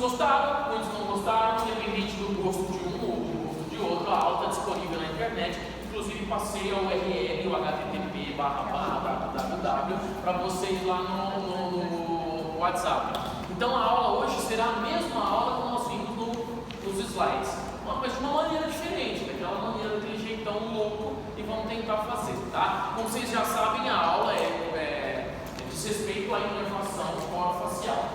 gostaram, muitos não gostaram, independente do gosto de um ou do gosto de outro. A aula está disponível na internet, inclusive passei a URL, o http://www, para vocês lá no WhatsApp. Então a aula hoje será a mesma aula que nós vimos nos slides, mas de uma maneira diferente, daquela maneira, daquele jeitão louco, e vamos tentar fazer, tá? Como vocês já sabem, a aula diz respeito à inervação orofacial.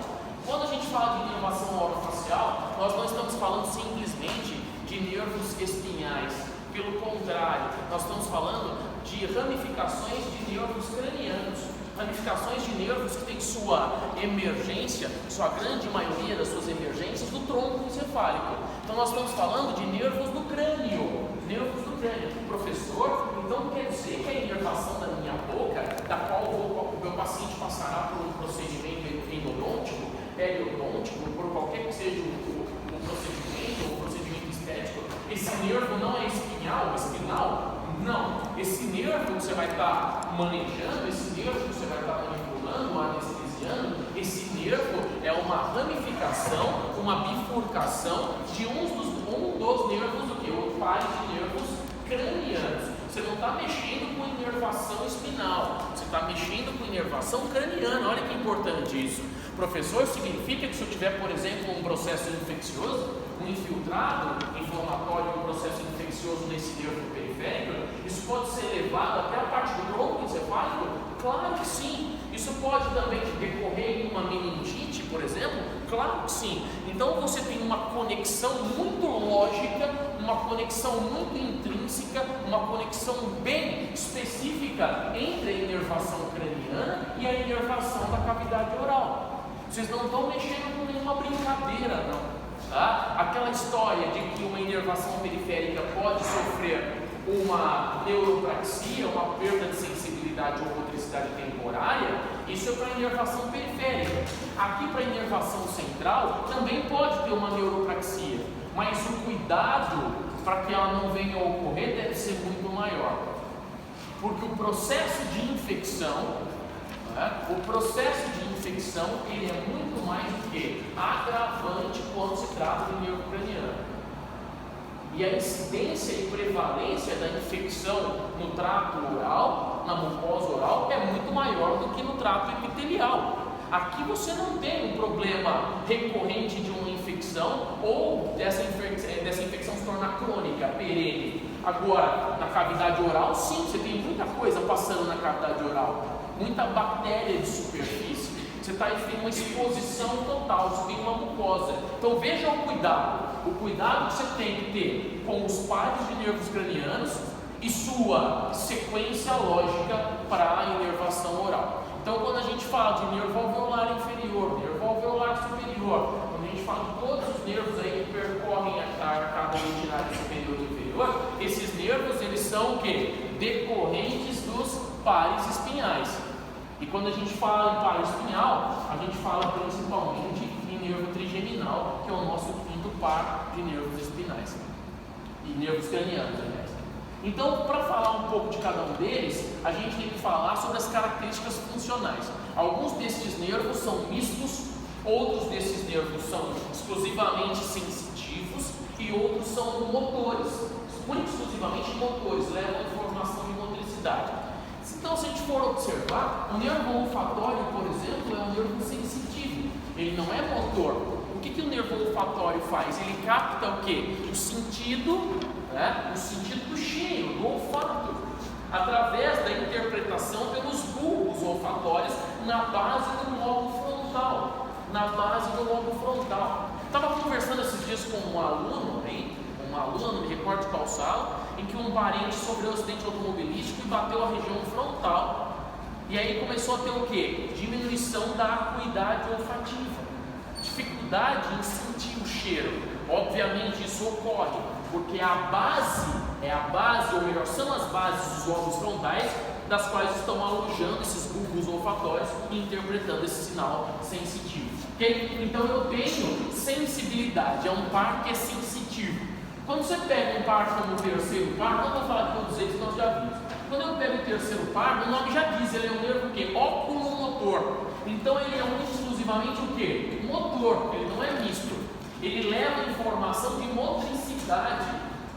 Quando a gente fala de inervação orofacial, nós não estamos falando simplesmente de nervos espinhais. Pelo contrário, nós estamos falando de ramificações de nervos cranianos. Ramificações de nervos que têm sua emergência, sua grande maioria das suas emergências, do tronco encefálico. Então nós estamos falando de nervos do crânio. Nervos do crânio. Professor, então quer dizer que a inervação da minha boca, da qual o meu paciente passará por um procedimento endodôntico, periodôntico, por qualquer que seja o procedimento, ou o procedimento estético, esse nervo não é espinal? Não. Esse nervo que você vai estar manejando, esse nervo que você vai estar manipulando, anestesiando, esse nervo é uma ramificação, uma bifurcação de um dos nervos do que? O par de nervos cranianos. Você não está mexendo com inervação espinal, você está mexendo com inervação craniana. Olha que importante isso. Professor, significa que se eu tiver, por exemplo, um processo infeccioso, um infiltrado inflamatório, um processo infeccioso nesse nervo periférico, isso pode ser levado até a parte do tronco encefálico? Claro que sim. Isso pode também decorrer em uma meningite, por exemplo? Claro que sim. Então você tem uma conexão muito lógica, uma conexão muito intrínseca, uma conexão bem específica entre a inervação craniana e a inervação da cavidade oral. Vocês não estão mexendo com nenhuma brincadeira, não. Tá? Aquela história de que uma inervação periférica pode sofrer uma neuropraxia, uma perda de sensibilidade ou motricidade temporária, isso é para a inervação periférica. Aqui para a inervação central também pode ter uma neuropraxia, mas o cuidado para que ela não venha a ocorrer deve ser muito maior, porque o processo de infecção, ele é muito mais do que agravante quando se trata de nervo craniano. E a incidência e prevalência da infecção no trato oral, na mucosa oral, é muito maior do que no trato epitelial. Aqui você não tem um problema recorrente de uma infecção ou dessa infecção se tornar crônica, perene. Agora, na cavidade oral, sim, você tem muita coisa passando na cavidade oral, muita bactéria de superfície. Você está em uma exposição total, você tem uma mucosa. Então veja o cuidado que você tem que ter com os pares de nervos cranianos e sua sequência lógica para a inervação oral. Então quando a gente fala de nervo alveolar inferior, nervo alveolar superior, quando a gente fala de todos os nervos aí que percorrem a arcada retinária superior e inferior, esses nervos eles são o quê? Decorrentes dos pares espinhais. E quando a gente fala em par espinhal, a gente fala principalmente em nervo trigeminal, que é o nosso quinto par de nervos espinais e nervos cranianos, aliás. Então, para falar um pouco de cada um deles, a gente tem que falar sobre as características funcionais. Alguns desses nervos são mistos, outros desses nervos são exclusivamente sensitivos e outros são motores, muito exclusivamente motores, levam informação de motricidade. Então, se a gente for observar, o nervo olfatório, por exemplo, é um nervo sensitivo, ele não é motor. O que o nervo olfatório faz? Ele capta o quê? O sentido do cheiro, do olfato, através da interpretação pelos bulbos olfatórios na base do lobo frontal. Estava conversando esses dias com um aluno, não me recordo qual sala, em que um parente sofreu um acidente automobilístico e bateu a região frontal. E aí começou a ter o quê? Diminuição da acuidade olfativa, dificuldade em sentir o cheiro. Obviamente isso ocorre porque a base, ou melhor, são as bases dos lobos frontais, das quais estão alojando esses bulbos olfatórios e interpretando esse sinal sensitivo. Okay? Então eu tenho sensibilidade, é um par que é sensitivo. Quando você pega um par como o terceiro par, não vou falar de todos eles, nós já vimos. Quando eu pego o terceiro par, o nome já diz, ele é um nervo o quê? Oculomotor. Então ele é único exclusivamente o quê? Motor, ele não é misto. informação de motricidade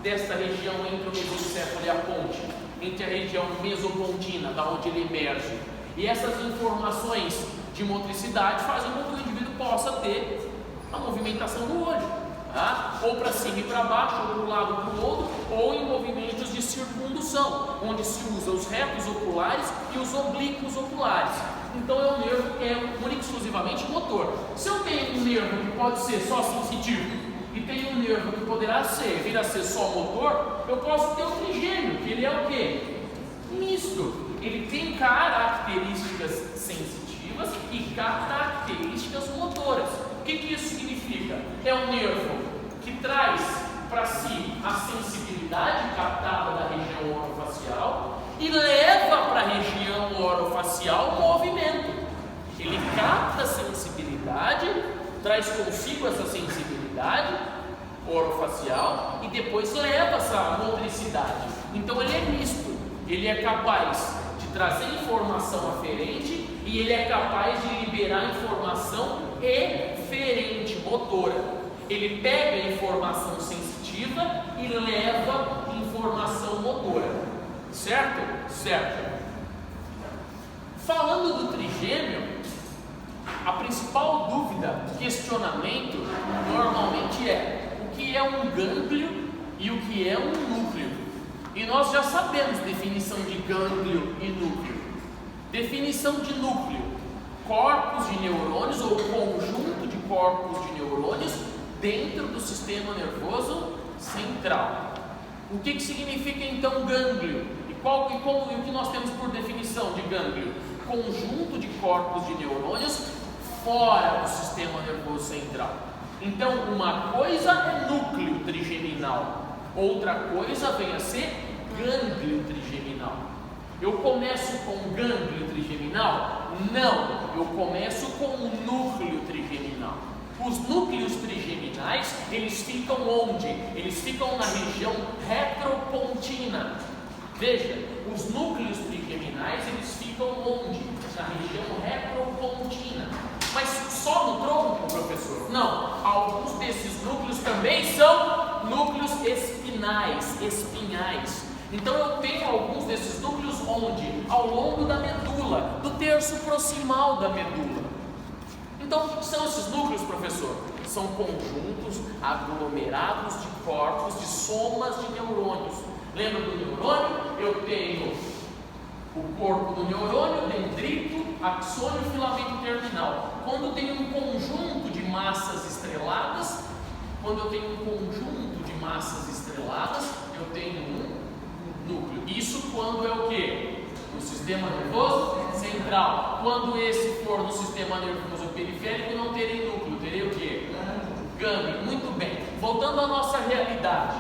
desta região entre o mesencéfalo e a ponte, entre a região mesopontina, da onde ele emerge. E essas informações de motricidade fazem com que o indivíduo possa ter a movimentação do olho, tá? Ou para cima e para baixo, ou para um lado ou para o outro, ou em movimentos de circundução, onde se usa os retos oculares e os oblíquos oculares. Então é um nervo que é único e exclusivamente motor. Se eu tenho um nervo que pode ser só sensitivo e tenho um nervo que poderá vir a ser só motor, eu posso ter um trigêmeo, que ele é o quê? Misto. Ele tem características sensitivas e características motoras. O que isso significa? É um nervo que traz para si a sensibilidade captada da região orofacial e leva para a região orofacial o movimento. Ele capta a sensibilidade, traz consigo essa sensibilidade orofacial e depois leva essa motricidade. Então ele é misto, ele é capaz de trazer informação aferente e ele é capaz de liberar informação eferente, motora. Ele pega a informação sensitiva e leva informação motora. Certo? Certo. Falando do trigêmeo, a principal dúvida, questionamento, normalmente é o que é um gânglio e o que é um núcleo. E nós já sabemos definição de gânglio e núcleo. Definição de núcleo: corpos de neurônios ou conjunto de corpos de neurônios dentro do sistema nervoso central. O que significa então gânglio? E o que nós temos por definição de gânglio? Conjunto de corpos de neurônios fora do sistema nervoso central. Então, uma coisa é núcleo trigeminal, outra coisa vem a ser gânglio trigeminal. Eu começo com gânglio trigeminal? Não, eu começo com o núcleo trigeminal. Os núcleos trigeminais, eles ficam onde? Eles ficam na região retropontina. Veja, os núcleos trigeminais, eles ficam onde? Na região retropontina. Mas só no tronco, professor? Não, alguns desses núcleos também são núcleos espinhais. Então eu tenho alguns desses núcleos onde? Ao longo da medula, do terço proximal da medula. Então, o que são esses núcleos, professor? São conjuntos aglomerados de corpos, de somas de neurônios. Lembra do neurônio? Eu tenho o corpo do neurônio, dendrito, axônio e filamento terminal. Quando eu tenho um conjunto de massas estreladas, eu tenho um núcleo. Isso quando é o quê? No sistema nervoso central. Quando esse for no sistema nervoso periférico, não terei núcleo, terei o quê? Gânglio. Muito bem. Voltando à nossa realidade.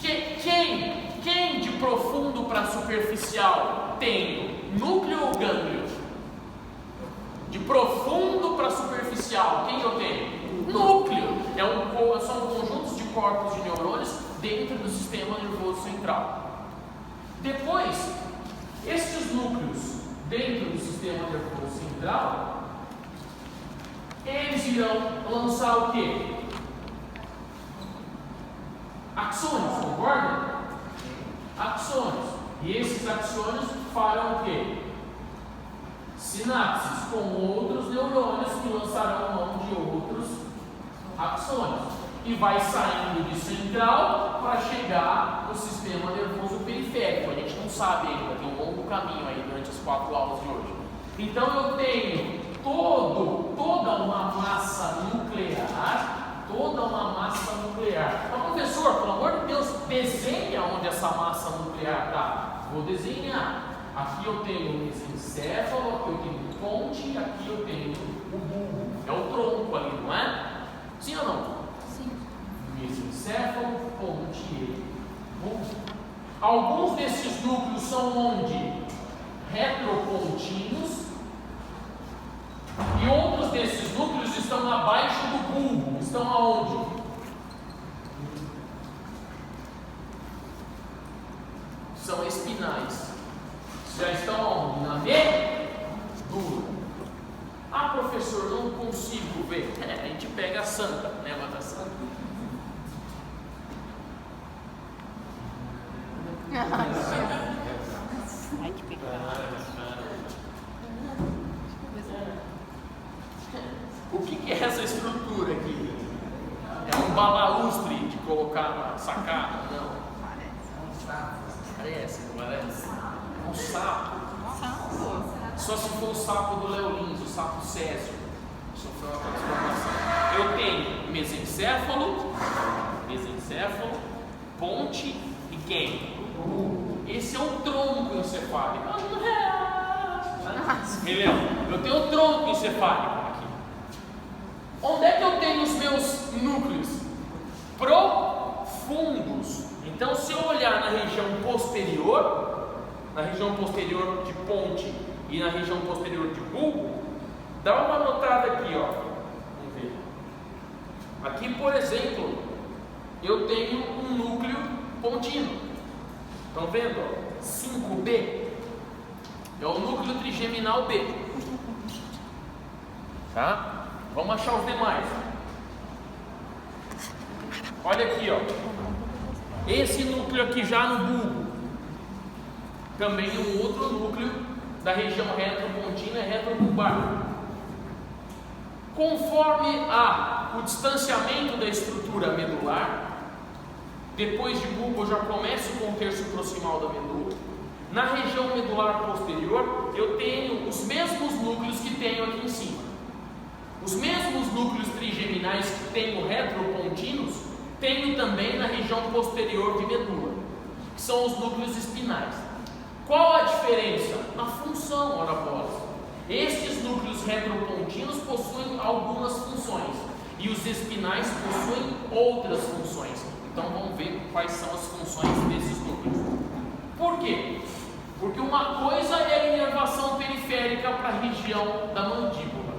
Quem de profundo para superficial tem núcleo ou gânglio? De profundo para superficial, quem eu tenho? Núcleo. São conjuntos de corpos de neurônios dentro do sistema nervoso central. Depois, estes núcleos dentro do sistema nervoso central, eles irão lançar o quê? Axônios, concorda? Axônios. E esses axônios farão o quê? Sinapses com outros neurônios que lançarão mão de outros axônios. E vai saindo de central para chegar no sistema nervoso periférico. A gente não sabe ainda, tem um longo caminho aí durante as 4 aulas de hoje. Então eu tenho toda uma massa nuclear. Mas professor, pelo amor de Deus, desenha onde essa massa nuclear está. Vou desenhar. Aqui eu tenho o mesencéfalo, aqui eu tenho o ponte, aqui eu tenho o bulbo. É o tronco ali, não é? Sim ou não? Sim. Mesencéfalo, ponte e bulbo. Alguns desses núcleos são onde? Retropontinos. E outros desses núcleos estão abaixo do bulbo. Estão aonde? São espinais. Já estão aonde? Na medula. Ah, professor, não consigo ver. A gente pega a santa, né? Mas a santa. Ai, que pecado. O que é essa estrutura aqui? É um balaustre de colocar na sacada? Não. Parece, não parece? Um sapo. Só se for o sapo do Léo Lins, o sapo Césio. Sofreu uma transformação. Eu tenho mesencéfalo, ponte e quem? Esse é um tronco encefálico. Entendeu? Eu tenho um tronco encefálico aqui. Onde é que eu tenho os meus núcleos? Profundos. Então, se eu olhar na região posterior de ponte e na região posterior de bulbo, dá uma notada aqui, ó. Vamos ver. Aqui, por exemplo, eu tenho um núcleo pontino. Estão vendo? Ó? 5B é o núcleo trigeminal B. Tá? Vamos achar os demais. Olha aqui, ó. Esse núcleo aqui já no bulbo, também um outro núcleo da região retropontina e retrobulbar. Conforme o distanciamento da estrutura medular, depois de bulbo eu já começo com o terço proximal da medula. Na região medular posterior eu tenho os mesmos núcleos que tenho aqui em cima. Os mesmos núcleos trigeminais que tenho retropontinos, tenho também na região posterior de medula, que são os núcleos espinais. Qual a diferença? Na função, ora bolas. Estes núcleos retropontinos possuem algumas funções e os espinais possuem outras funções. Então vamos ver quais são as funções desses núcleos. Por quê? Porque uma coisa é a inervação periférica para a região da mandíbula.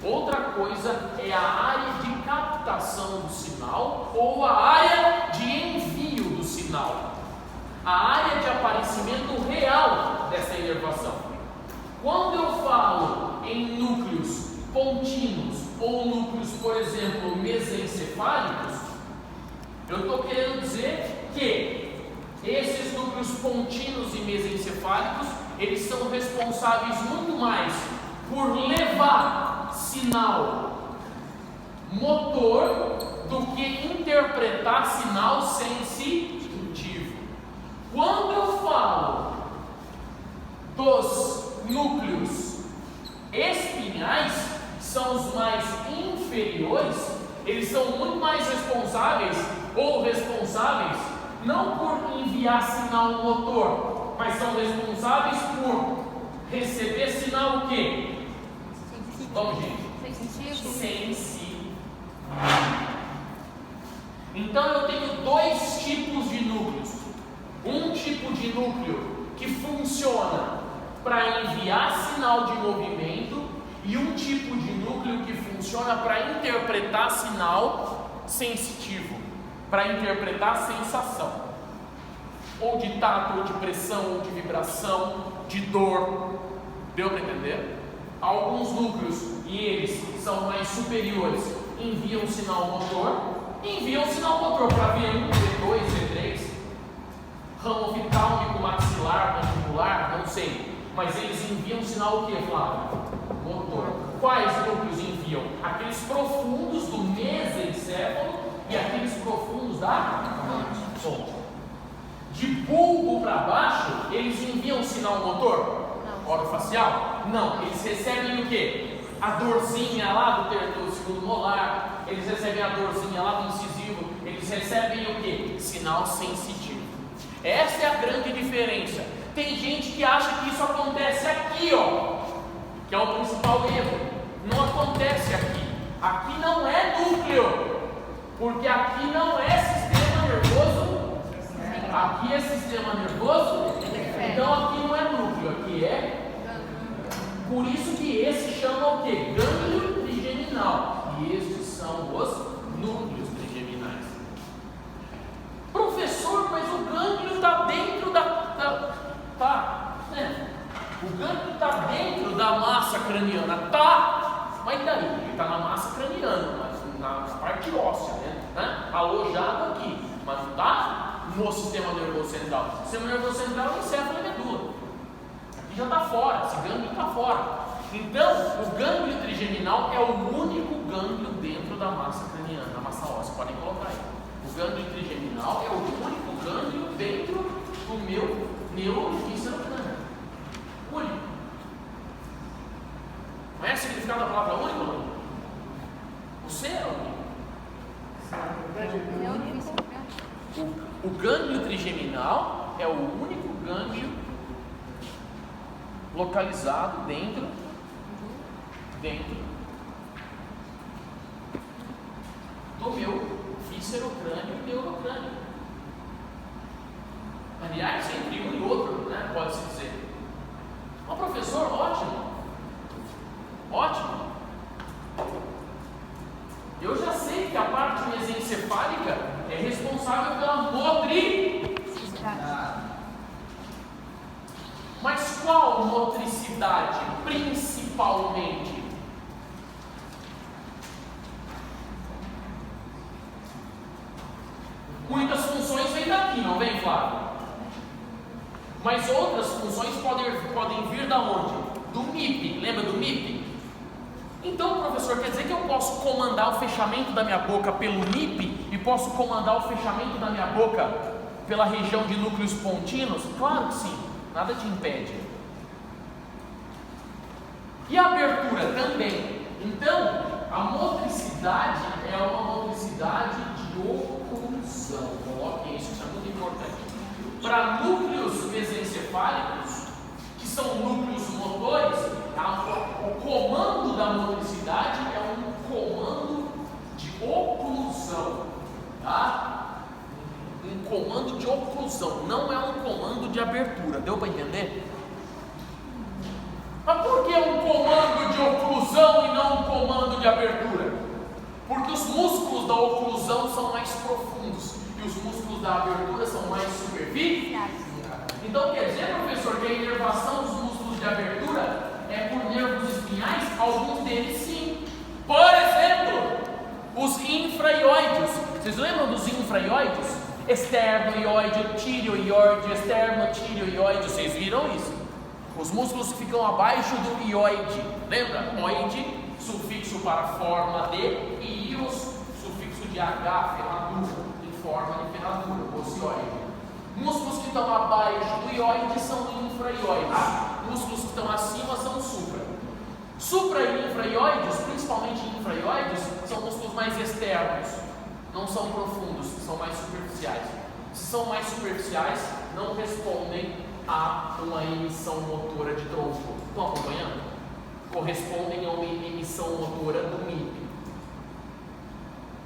Outra coisa é a área de captação do sinal ou a área de envio do sinal. A área de aparecimento real dessa inervação. Quando eu falo em núcleos pontinos ou núcleos, por exemplo, mesencefálicos, eu estou querendo dizer que esses núcleos pontinos e mesencefálicos, eles são responsáveis muito mais por levar sinal motor do que interpretar sinal sensitivo. Quando eu falo dos núcleos espinhais, são os mais inferiores, eles são muito mais responsáveis não por enviar sinal motor, mas são responsáveis por receber sinal o quê? Vamos, gente. Sensitivo. Então eu tenho dois tipos de núcleos. Um tipo de núcleo que funciona para enviar sinal de movimento e um tipo de núcleo que funciona para interpretar sinal sensitivo, para interpretar sensação, ou de tato, ou de pressão, ou de vibração, de dor. Deu para entender? Alguns núcleos, e eles são mais superiores, enviam sinal motor para V1, V2, V3, ramo oftalmico, maxilar, mandibular, não sei, mas eles enviam sinal o que, Flávio? Motor. Quais núcleos enviam? Aqueles profundos do mesencéfalo e aqueles profundos da ponte. De bulbo para baixo, eles enviam sinal motor? Orofacial? Não, eles recebem o que? A dorzinha lá do segundo molar, eles recebem a dorzinha lá do incisivo, eles recebem o que? Sinal sensitivo. Essa é a grande diferença. Tem gente que acha que isso acontece aqui, ó, que é o principal erro. Não acontece aqui. Aqui não é núcleo, porque aqui não é sistema nervoso. Aqui é sistema nervoso, então aqui não é núcleo, aqui é. Por isso que esse chama o quê? Gânglio trigeminal. E estes são os núcleos trigeminais. Professor, mas o gânglio está dentro o gânglio está dentro da massa craniana. Tá, mas daí? Ele está na massa craniana, mas na parte óssea, né? Alojado aqui. Mas não está no no sistema nervoso central. O sistema nervoso central é encéfalo e medula. Aqui já está fora, esse gânglio está fora. Então, o gânglio trigeminal é o único gânglio dentro da massa craniana, da massa óssea. Podem colocar aí. O gânglio trigeminal é o único gânglio dentro do meu neuroorifício crânio. Único. Conhece o significado da palavra único, não? Você é único. O gânglio trigeminal é o único gânglio localizado dentro do meu víscerocrânio e neurocrânio. Aliás, entre um e outro, né, pode-se dizer. Ó, professor, ótimo. Eu já sei que a parte mesencefálica é responsável pela motricidade. Mas qual motricidade, principalmente? Muitas funções vêm daqui, não vem, Flávio? Mas outras funções podem vir da onde? Do MIP, lembra do MIP? Então, professor, quer dizer que eu posso comandar o fechamento da minha boca pelo MIP e posso comandar o fechamento da minha boca pela região de núcleos pontinos? Claro que sim, nada te impede. E a abertura também. Então, a motricidade é uma motricidade de oclusão. Coloquem isso, isso é muito importante. Para núcleos mesencefálicos, que são núcleos motores, o comando da motricidade é um comando de oclusão, tá? Um comando de oclusão, não é um comando de abertura. Deu para entender? Mas por que um comando de oclusão e não um comando de abertura? Porque os músculos da oclusão são mais profundos e os músculos da abertura são mais superficiais. Então quer dizer, professor, que a inervação dos músculos de abertura é por nervos espinhais? Alguns deles sim. Por exemplo, os infraioides. Vocês lembram dos infraioides? Esternoioide, tireoide, esternotireoide. Vocês viram isso? Os músculos que ficam abaixo do ioide. Lembra? Oide, sufixo para forma de, e ios, sufixo de H, ferradura, em forma de ferradura, ocioide. Músculos que estão abaixo do ioide são infraioides. Músculos que estão acima são supra. Supra e infraioides, principalmente infraioides, são músculos mais externos. Não são profundos, são mais superficiais. Se são mais superficiais, não respondem a uma emissão motora de tronco. Estão acompanhando? Correspondem a uma emissão motora do MIP.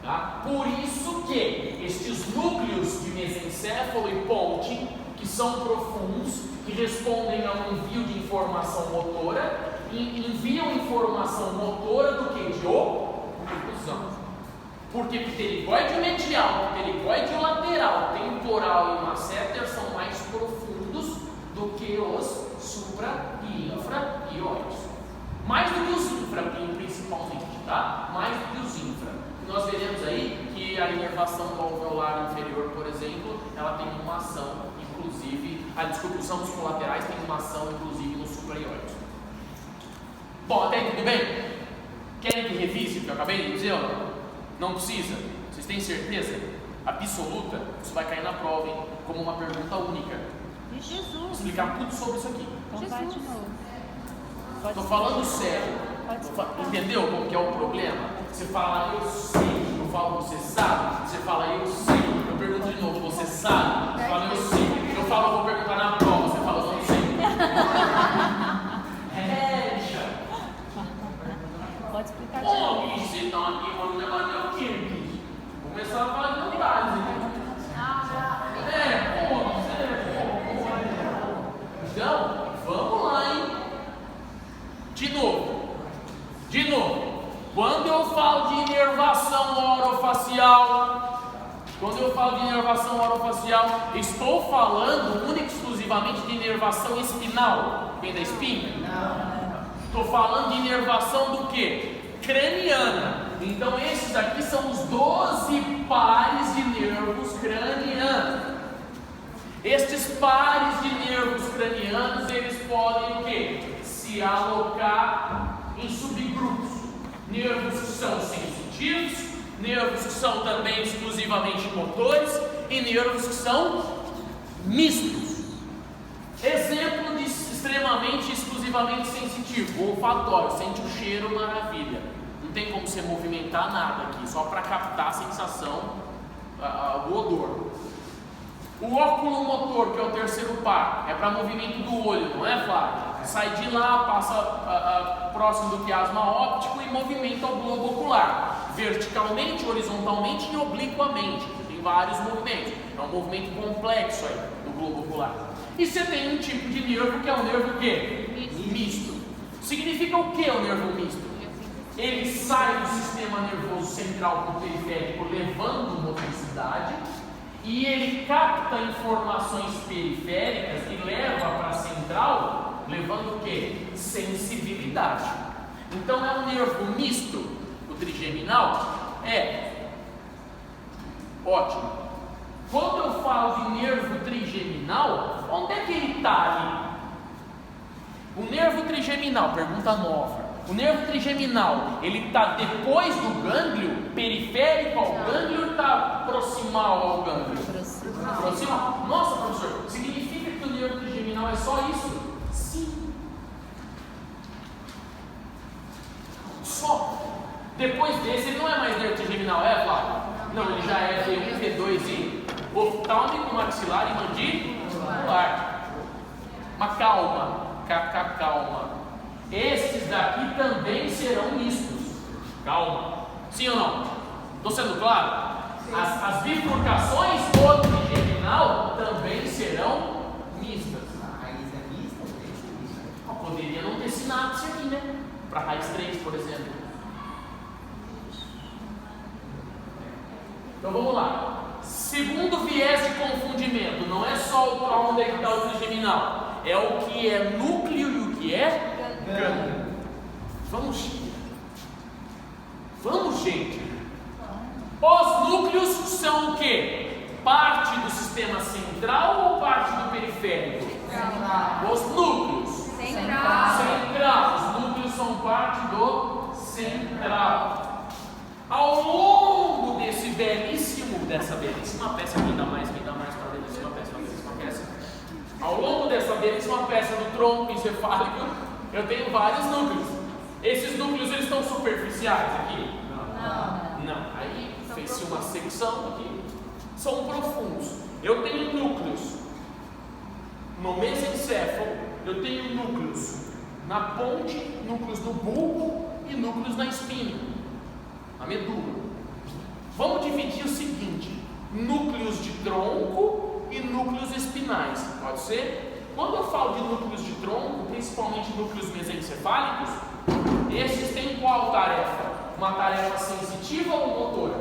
Tá? Por isso que estes núcleos de mesencéfalo e ponte, que são profundos, que respondem a um envio de informação motora, enviam informação motora do que? De oclusão. Porque pterigoide medial, pterigoide lateral, temporal e masseter são mais profundos do que os supra e infraioides. Mais do que os infra, principalmente, tá? Mais do que os infra. Nós veremos aí que a inervação do alveolar inferior, por exemplo, ela tem uma ação, inclusive, os ambos colaterais têm uma ação, inclusive, nos supraioides. Bom, até aí tudo bem? Querem que revise o que eu acabei de dizer ou não? Não precisa? Vocês têm certeza absoluta? Isso vai cair na prova, hein? Como uma pergunta única. De Jesus. Vou explicar tudo sobre isso aqui. Então vai de novo. Estou falando sério. Entendeu como que é o problema? Você fala, eu sei. Eu falo, você sabe. Você fala, eu sei. Eu pergunto de novo, você sabe. Você fala, eu sei. Eu falo, eu vou perguntar na prova. Você fala, não sei. Pode explicar de Ô, novo. bicho, você tá aqui, mano, negócio é o quê, bicho? Vou começar a falar de novidades, né? Então, vamos lá, hein? De novo. Quando eu falo de inervação orofacial, estou falando única e exclusivamente de inervação espinal. Vem da espinha? Não. Estou falando de inervação do quê? Craniana. Então esses aqui são os 12 pares de nervos cranianos. Estes pares de nervos cranianos, eles podem o quê? Se alocar em subgrupos. Nervos que são sensitivos, nervos que são também exclusivamente motores e nervos que são mistos. Exemplo de extremamente, exclusivamente sensitivo, o olfatório, sente o cheiro, maravilha. Não tem como você movimentar nada aqui, só para captar a sensação, o odor. O óculo motor, que é o terceiro par, é para movimento do olho, não é, Flávio? Sai de lá, passa próximo do quiasma óptico e movimenta o globo ocular, verticalmente, horizontalmente e obliquamente. Tem vários movimentos, é um movimento complexo aí do globo ocular. E você tem um tipo de nervo que é o nervo o quê? Misto. Significa o que o nervo misto? Ele sai do sistema nervoso central para o periférico, levando motricidade, e ele capta informações periféricas e leva para a central, levando o que? Sensibilidade. Então é um nervo misto, o trigeminal. É ótimo. Quando eu falo de nervo trigeminal, onde é que ele está ali? O nervo trigeminal, pergunta nova. O nervo trigeminal, ele está depois do gânglio, periférico ao gânglio, ou está proximal ao gânglio? Proximal. Nossa, professor, significa que o nervo trigeminal é só isso? Sim. Só. Depois desse, ele não é mais nervo trigeminal, é, Flávio? Não, ele já é V1, V2 e oftálmico, maxilar e mandibular. Mas calma, calma. Esses daqui também serão mistos. Calma. Sim ou não? Estou sendo claro? As bifurcações do trigeminal também serão mistas. A raiz é mista? Poderia não ter sinapse aqui, né? Para raiz 3, por exemplo. Então vamos lá. Segundo viés de confundimento, não é só onde é que está o trigeminal, é o que é núcleo e o que é gânglio. Vamos, gente. Os núcleos são o que? Parte do sistema central ou parte do periférico? Central. Os núcleos. Central. Os núcleos são parte do central. Ao longo dessa belíssima peça, quem dá mais para belíssima peça. Ao longo dessa belíssima peça do tronco encefálico, eu tenho vários núcleos. Esses núcleos, eles estão superficiais aqui? Não. Aí fez-se uma secção aqui. São profundos. Eu tenho núcleos no mesencéfalo, eu tenho núcleos na ponte, núcleos no bulbo e núcleos na espinha, na medula. Vamos dividir o seguinte: núcleos de tronco e núcleos espinais. Pode ser? Quando eu falo de núcleos de tronco, principalmente núcleos mesencefálicos, esses têm qual tarefa? Uma tarefa sensitiva ou motora?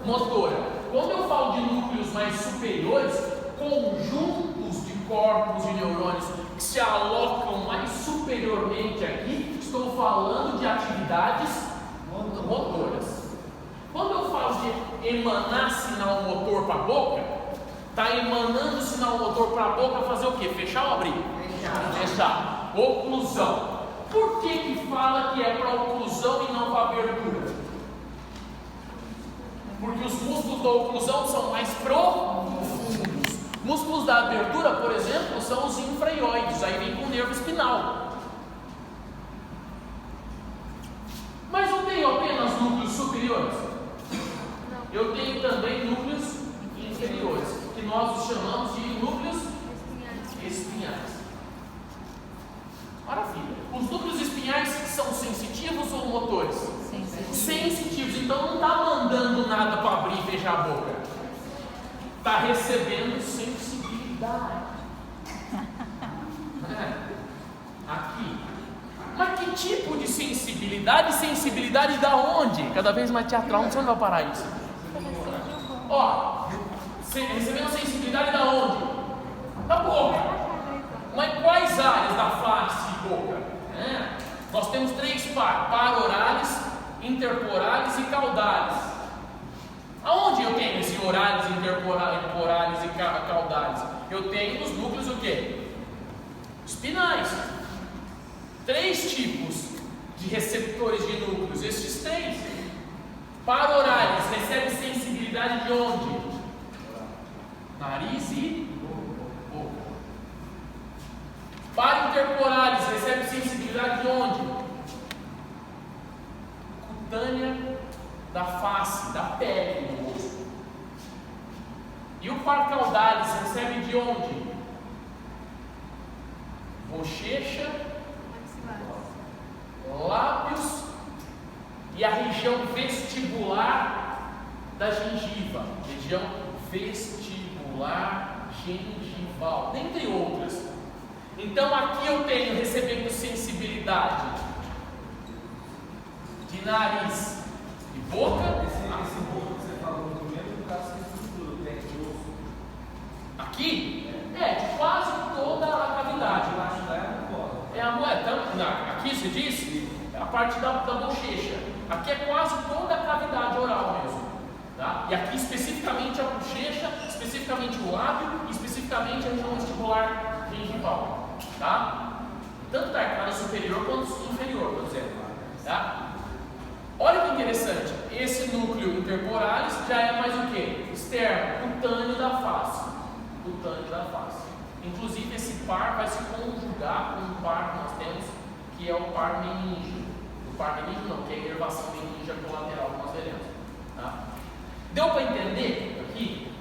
Motora. Quando eu falo de núcleos mais superiores, conjuntos de corpos de neurônios que se alocam mais superiormente aqui, estou falando de atividades motoras. Quando eu falo de emanar sinal motor para a boca, está emanando sinal motor para a boca, fazer o quê? Fechar ou abrir? Fechar. Oclusão. Por que fala que é para oclusão e não para abertura? Porque os músculos da oclusão são mais profundos. Músculos da abertura, por exemplo, são os infraioides, aí vem com o nervo espinal. Mas eu tenho apenas núcleos superiores? Eu tenho também núcleos inferiores, que nós os chamamos de núcleos espinhais. Maravilha. Os núcleos espinhais são sensitivos ou motores? Sensitivos. Então não está mandando nada para abrir e fechar a boca. Está recebendo sensibilidade. Aqui. Mas que tipo de sensibilidade? Sensibilidade da onde? Cada vez mais teatral, onde você vai parar isso? Ó, recebendo sensibilidade da onde? Da boca. Mas quais áreas da face e boca? Nós temos três parorais, interporais e caudais. Aonde eu tenho esse oralis, interporais e caudais? eu tenho nos núcleos o quê? Espinais. 3 tipos de receptores de núcleos, estes 3. Parorais, recebe sensibilidade de onde? Nariz e boca. Parainterpolares, recebe sensibilidade de onde? Cutânea da face, da pele do rosto. E o paracaudalis recebe de onde? Bochecha, lábios e a região vestibular da gengiva. Região vestibular gengival, dentre outras. Então aqui eu tenho recebendo sensibilidade de nariz e boca. Esse boca que você falou no primeiro caso de estrutura, tem de osso. Aqui de quase toda a cavidade. Embaixo da é bola. É a moeda. Aqui se diz a parte da bochecha. Aqui é quase toda a cavidade oral mesmo. Tá? E aqui especificamente a bochecha, especificamente o lábio e especificamente a região vestibular gengival. Tá? Tanto da arcada superior quanto inferior, por exemplo. Tá? Olha que interessante, esse núcleo interpolaris já é mais o que? Externo, cutâneo da face. Cutâneo da face. Inclusive esse par vai se conjugar com um par que nós temos, que é o par meníngeo. O par meníngeo não, que é a inervação meníngea colateral que nós veremos. Tá? Deu para entender aqui?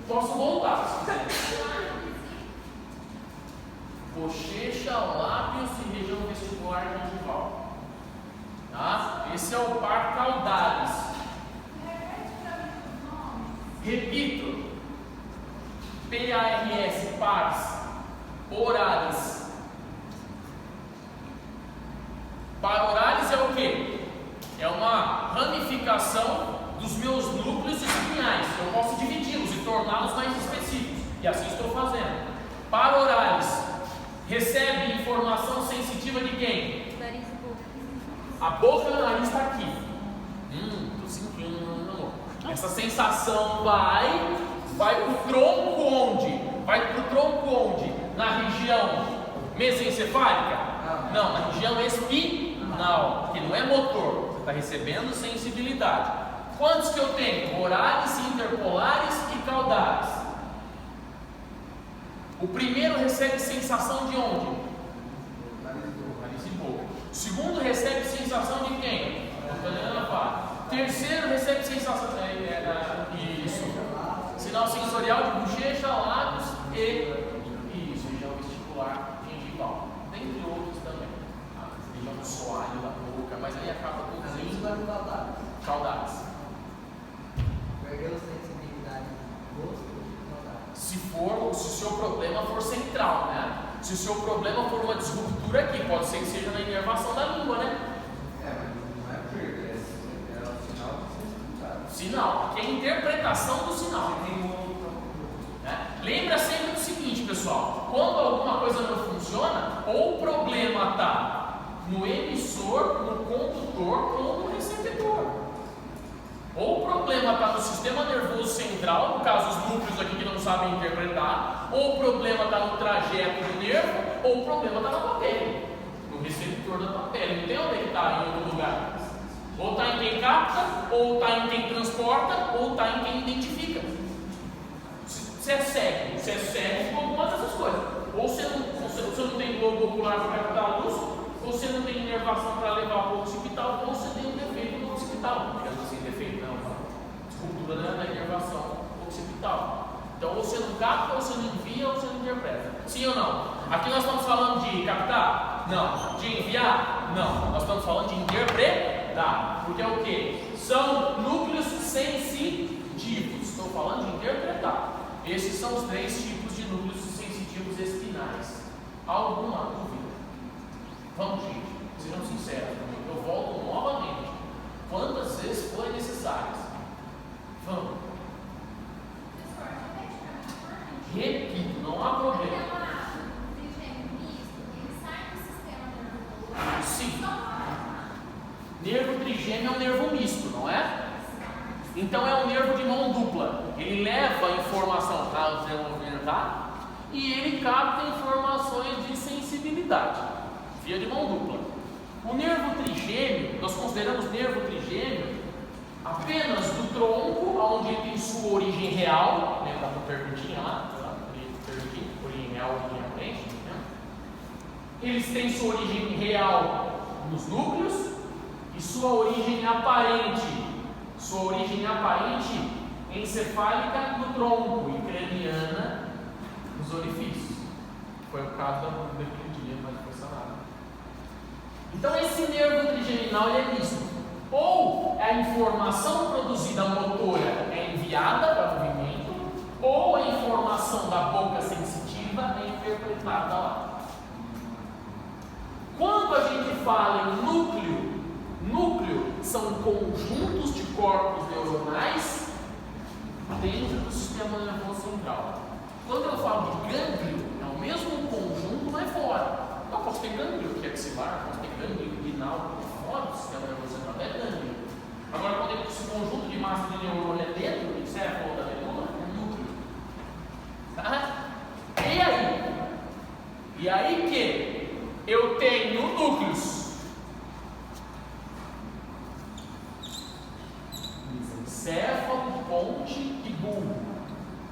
Posso voltar se quiser. Bochecha, lábios e região vestibular gengival. Tá? Esse é o par caudalis. Repito. PARS, pars. Oralis. Paroralis é o que? É uma ramificação dos meus núcleos espinhais. Eu posso dividi-los e torná-los mais específicos. E assim estou fazendo. Paroralis recebe informação sensitiva de quem? Nariz e boca. A boca e o nariz está aqui. Estou sentindo. Essa sensação vai para o tronco onde? Vai para o tronco onde? Na região mesencefálica? Não, na região espinal, que não é motor. Você está recebendo sensibilidade. Quantos que eu tenho? Oralis, interpolares e caudalis. O primeiro recebe sensação de onde? Nariz e boca. O segundo recebe sensação de quem? Terceiro recebe sensação isso. Sinal sensorial de bochecha, lábios e isso, região vestibular gengival. Dentre outros também. A região do soalho da boca, mas aí acaba tudo em caudalis. Perdeu sensibilidade do rosto. Se o seu problema for central, né? Se o seu problema for uma disruptura aqui, pode ser que seja na inervação da língua, né? Mas não é perda, é o sinal de sensibilidade. Sinal, aqui é a interpretação do sinal. Lembra sempre do seguinte, pessoal: quando alguma coisa não funciona, ou o problema está no emissor, no condutor ou no receptor. Ou o problema está no sistema nervoso central, no caso os núcleos aqui que não sabem interpretar, ou o problema está no trajeto do nervo, ou o problema está na tua pele, no receptor da tua pele. Não tem onde ele está em outro lugar. Ou está em quem capta, ou está em quem transporta, ou está em quem identifica. Você é cego com alguma dessas coisas. Ou você não tem globo ocular para captar a luz, ou você não tem inervação para levar para o occipital, ou você tem um defeito no occipital. Digamos assim, defeito não, descultura da inervação occipital. Então, ou você não capta, ou você não envia, ou você não interpreta. Sim ou não? Aqui nós estamos falando de captar? Não. De enviar? Não. Nós estamos falando de interpretar. Porque é o que? São núcleos sensitivos. Estou falando de interpretar. Esses são os 3 tipos de núcleos sensitivos espinais. Alguma dúvida? Vamos, gente, sejam sinceros comigo. Eu volto novamente. Quantas vezes forem necessárias? Vamos. Repito, não há problema. Sim. Nervo trigêmeo é um nervo misto, não é? Então é um nervo de mão dupla. Ele leva a informação para o desenvolvimento, e ele capta informações de sensibilidade, via de mão dupla. O nervo trigêmeo, nós consideramos nervo trigêmeo apenas do tronco, onde ele tem sua origem real, lembra da perguntinha lá? Origem real, origem aparente, né? Eles têm sua origem real nos núcleos e sua origem aparente encefálica no tronco e craniana nos orifícios. Foi o caso da daquele mas não foi sanado. Então esse nervo trigeminal ele é misto. Ou a informação produzida motora é enviada para o movimento, ou a informação da boca sensitiva é interpretada lá. Quando a gente fala em núcleo são conjuntos de corpos neuronais dentro do sistema nervoso central. Quando eu falo de gânglio, é o mesmo conjunto, mas fora. Eu posso ter gânglio que é axilar, posso ter gânglio inguinal fora do sistema nervoso central, é gânglio. Agora, quando esse conjunto de massa de neurônio é dentro do encéfalo da medula, é núcleo. Tá? E aí que eu tenho núcleos. Mesencéfalo, ponte e bulbo.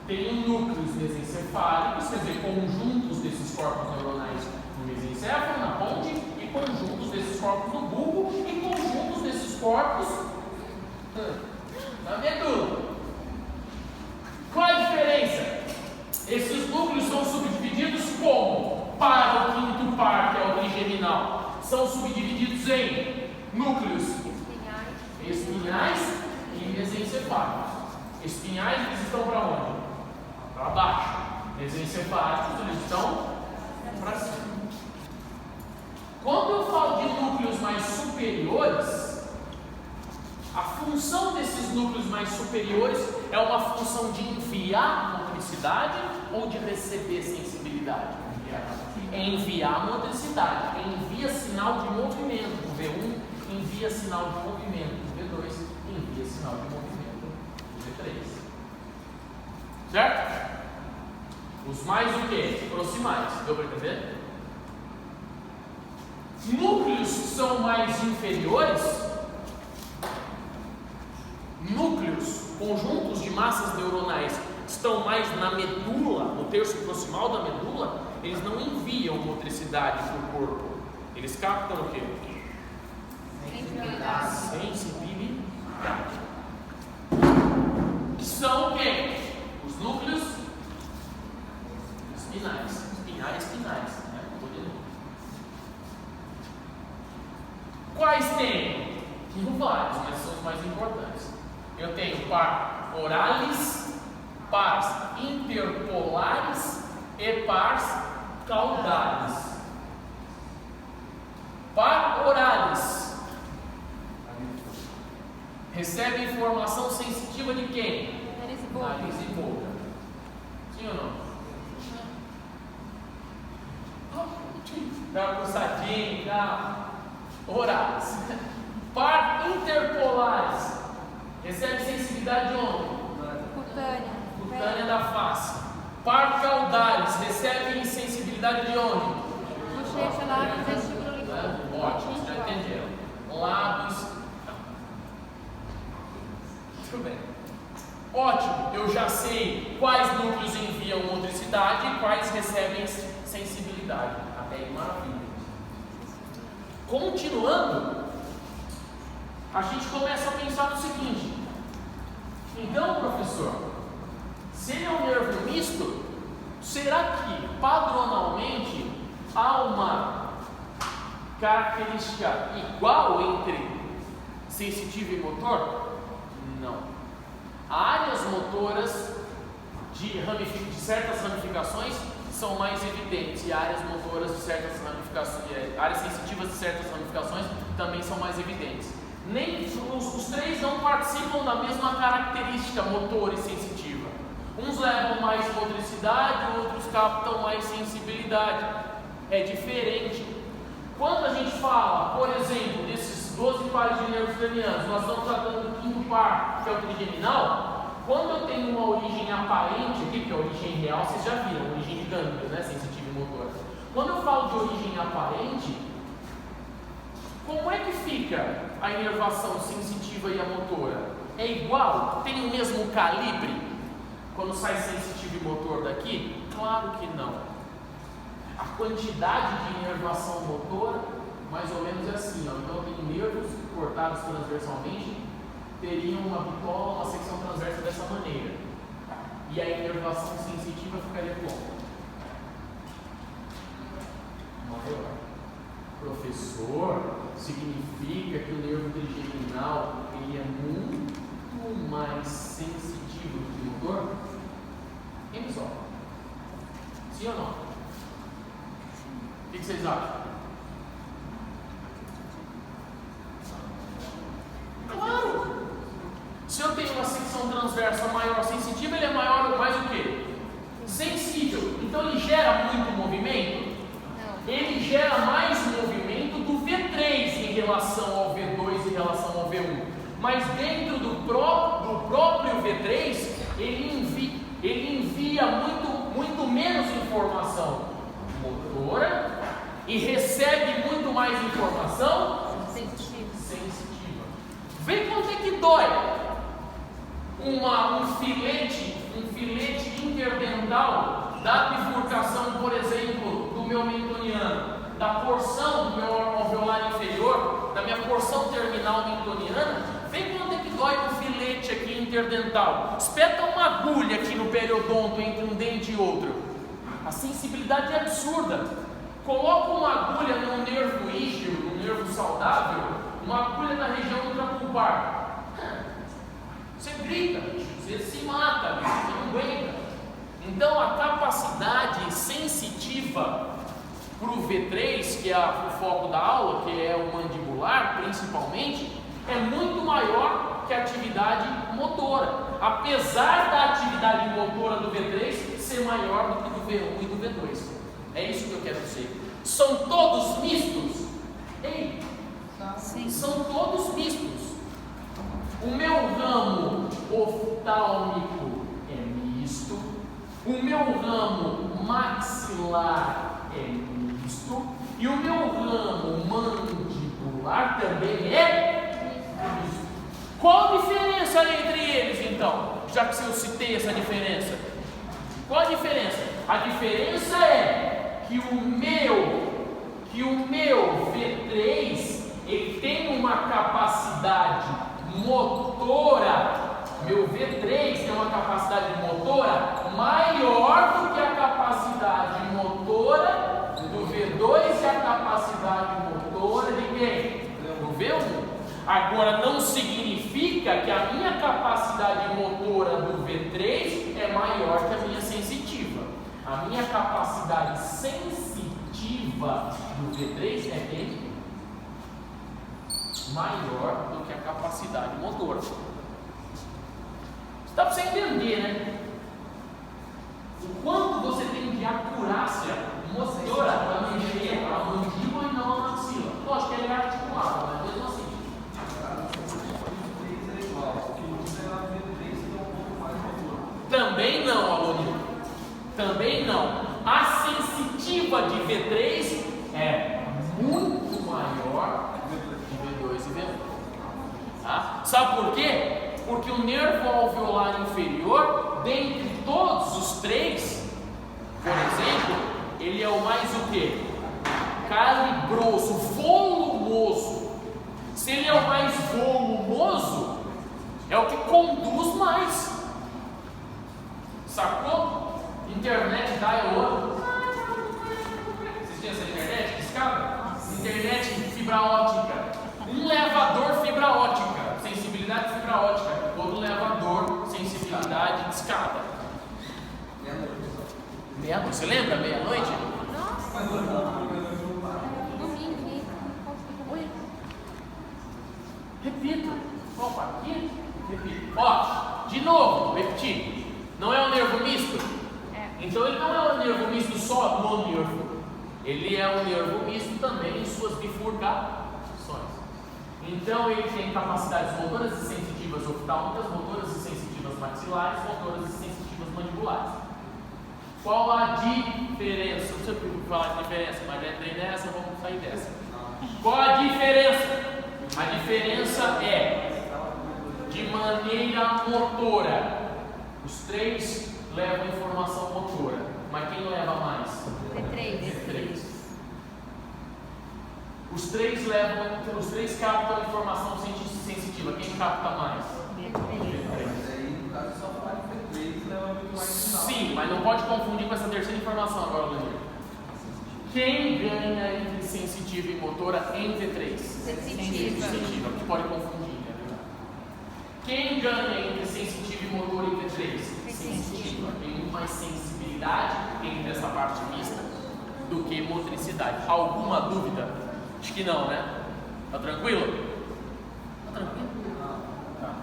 Tenho núcleos mesencefálicos, quer dizer, conjuntos desses corpos neuronais no mesencéfalo, na ponte, e conjuntos desses corpos no bulbo, e conjuntos desses corpos na medula. Qual é a diferença? Esses núcleos são subdivididos como? Para o quinto par, que é o trigeminal, são subdivididos em núcleos espinhais e mesencefálicos. Espinhais eles estão para onde? Para baixo. Mesencefálicos eles estão para cima. Quando eu falo de núcleos mais superiores, a função desses núcleos mais superiores é uma função de enviar motricidade ou de receber sensibilidade? Enviar motricidade, envia sinal de movimento. O V1 envia sinal de movimento, o V2 envia sinal de movimento, o V3. Certo? Os mais o quê? Proximais, deu para entender? Núcleos são mais inferiores. Núcleos, conjuntos de massas neuronais, estão mais na medula, no terço proximal da medula. Eles não enviam motricidade para o corpo. Eles captam o quê? Sensibilidade. Que são o quê? Os núcleos espinais. Espinais. Né? Quais tem? Tenho vários, mas são os mais importantes. Eu tenho par oralis, pars interpolares e pars caudales. Par oralis recebe informação sensitiva de quem? Nariz e boca. Sim ou não? Dá uma coçadinha, dá. Oralis. Par interpolares recebe sensibilidade de onde? Cutânea da face. Par caudales recebe sensibilidade de onde? Bochecha, lábios, vestíbulo lingual. Ótimo, já entenderam. Lábios. Muito bem. Ótimo, eu já sei quais núcleos enviam motricidade e quais recebem sensibilidade. Até aí, maravilha. Continuando, a gente começa a pensar no seguinte: então, professor, se ele é um nervo misto, será que padronalmente há uma característica igual entre sensitivo e motor? Não. Áreas motoras de certas ramificações são mais evidentes e áreas motoras de certas ramificações, áreas sensitivas de certas ramificações também são mais evidentes. Nem os três não participam da mesma característica motor e sensitiva. Uns levam mais motricidade, outros captam mais sensibilidade. É diferente. Quando a gente fala, por exemplo, desses 12 pares de nervos cranianos, nós estamos tratando do quinto par, que é o trigeminal. Quando eu tenho uma origem aparente aqui, que é a origem real, vocês já viram, a origem de gânglios, né? Sensitiva e motora. Quando eu falo de origem aparente, como é que fica a inervação sensitiva e a motora? É igual? Tem o mesmo calibre? Quando sai sensitivo e motor daqui? Claro que não. A quantidade de inervação motora, mais ou menos é assim, ó. Então eu tenho nervos cortados transversalmente, teriam uma bitola, uma secção transversa dessa maneira. E a inervação sensitiva ficaria como? Maior. Professor, significa que o nervo trigeminal ele é muito mais sensitivo do que o motor? Quem me solta? Sim ou não? O que vocês acham? Claro! Se eu tenho uma secção transversa maior sensitiva, ele é maior, mais o quê? Sensível. Então ele gera muito movimento? Ele gera mais movimento do V3 em relação ao V2 em relação ao V1. Mas dentro do próprio V3, ele envia muito menos informação motora e recebe muito mais informação sensitiva. Vê quanto é que dói um filete interdental da bifurcação, por exemplo, do meu mentoniano, da porção do meu alveolar inferior, da minha porção terminal mentoniana. Vê quanto é que dói um filete aqui interdental. Espeta uma agulha aqui no periodonto entre um dente e outro. A sensibilidade é absurda. Coloca uma agulha num nervo ígeo, num nervo saudável, uma agulha na região intrapulpar. Você grita, você se mata, você não aguenta. Então a capacidade sensitiva para o V3, que é o foco da aula, que é o mandibular principalmente, é muito maior que a atividade motora, apesar da atividade motora do V3 ser maior do que do V1 e do V2. É isso que eu quero dizer. São todos mistos? Ei, Sim. são todos mistos. O meu ramo oftálmico é misto, o meu ramo maxilar é misto e o meu ramo mandibular também é misto. Qual a diferença entre eles então? Já que eu citei essa diferença. Qual a diferença? A diferença é que o meu V3 ele tem uma capacidade motora. Meu V3 tem uma capacidade motora maior do que a capacidade motora do V2 e a capacidade motora de quem? Do V1. Agora, não significa que a minha capacidade motora do V3 é maior que a minha sensitiva. A minha capacidade sensitiva do V3 é bem maior do que a capacidade motora. Dá para você entender, né? O quanto você tem de acurácia motora para mexer a mandíbula e não a maxila. Lógico que ele é articulado, mas mesmo assim. Também não, aluno. Também não. A sensitiva de V3 é muito maior de V2 e V1. Tá? Sabe por quê? Porque o nervo alveolar inferior, dentre todos os três, por exemplo, ele é o mais o quê? Calibroso, volumoso. Se ele é o mais volumoso, é o que conduz mais. Sacou? Internet dial-up. Vocês tinham essa internet que escapa? Internet fibra ótica. Um levador fibra ótica. Sensibilidade fibra ótica. Outro levador, sensibilidade de escada. Meia-noite. Você lembra? Meia-noite? Nossa. Domingo. Oi. Repito. Opa, aqui. Repito. Ó, de novo, repetir. Não é um nervo misto? É. Então ele não é um nervo misto só no nervo. Ele é um nervo misto também em suas bifurcações. Então ele tem capacidades motoras e sensitivas oftálmicas, motoras e sensitivas maxilares, motoras e sensitivas mandibulares. Qual a diferença? Não sei por que falar de diferença, mas entrei nessa, vamos sair dessa. Qual a diferença? A diferença é de maneira motora. Os três levam informação motora, mas quem leva mais? T3. Os três captam informação sensitiva. Quem capta mais? Mas aí, no caso, só falar de V3 leva muito mais sinal. Sim, mas não pode confundir com essa terceira informação agora, Leandro. Quem ganha entre sensitiva e motora em V3? Sensitiva, que pode confundir, né? Quem ganha entre sensitiva e motora em V3? Sensitiva. Tem muito mais sensibilidade entre essa parte vista do que motricidade. Alguma dúvida? Acho que não, né? Tá tranquilo? Tá tranquilo? Tá.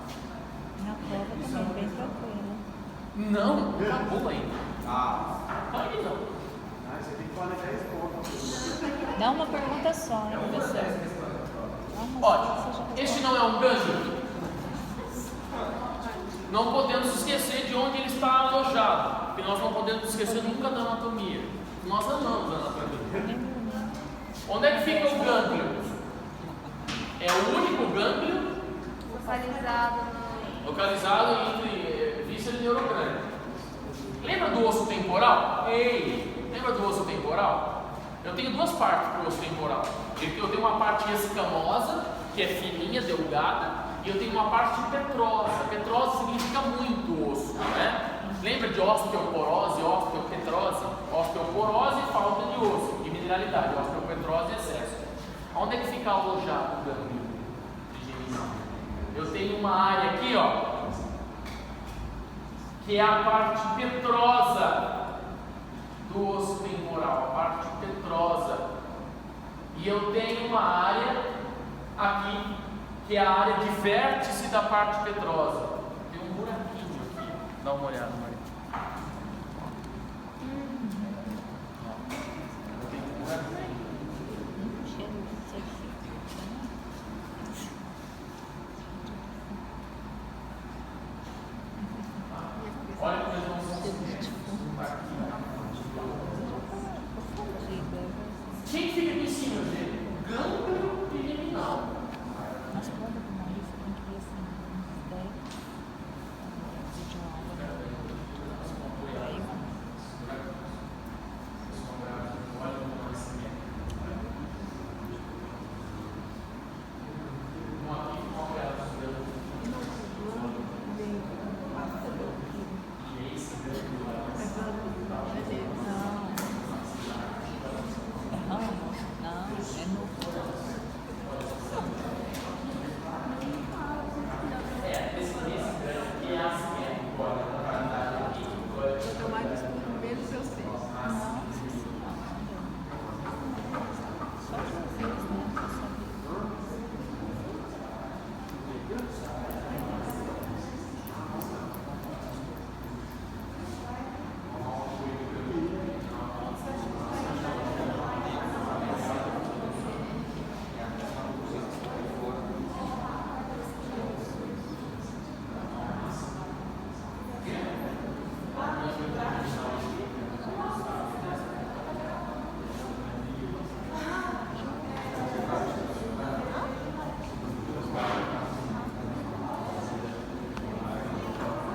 Na prova também, bem tranquila. Não, acabou ainda. Ah, Aí não. Você tem que falar 10 pontos. Dá uma pergunta só, né, é professor? Olha, este não é um gânglio. Não podemos esquecer de onde ele está alojado, porque nós não podemos esquecer nunca da anatomia. Nós amamos a anatomia. Onde é que fica o gânglio? É o único gânglio localizado entre víscera e neurocrânio. Lembra do osso temporal? Ei, lembra do osso temporal? Eu tenho duas partes para o osso temporal. Eu tenho uma parte escamosa, que é fininha, delgada, e eu tenho uma parte petrosa. Petrosa significa muito osso, né? Lembra de osteoporose, osteopetrose? Osteoporose e falta de osso, de mineralidade. Osteopetrose e excesso. Onde é que fica alojado o gânglio trigeminal? Eu tenho uma área aqui, ó, que é a parte petrosa do osso temporal, a parte petrosa. E eu tenho uma área aqui, que é a área de vértice da parte petrosa. Tem um buraquinho aqui. Dá uma olhada, Maria. Tem um buraquinho. Olha como eles não são aqui. Quem fica aqui em cima dele? Gânglio trigeminal. Nas provas do Maurício, tem que ver assim, uns 10 vídeo aula. Aí,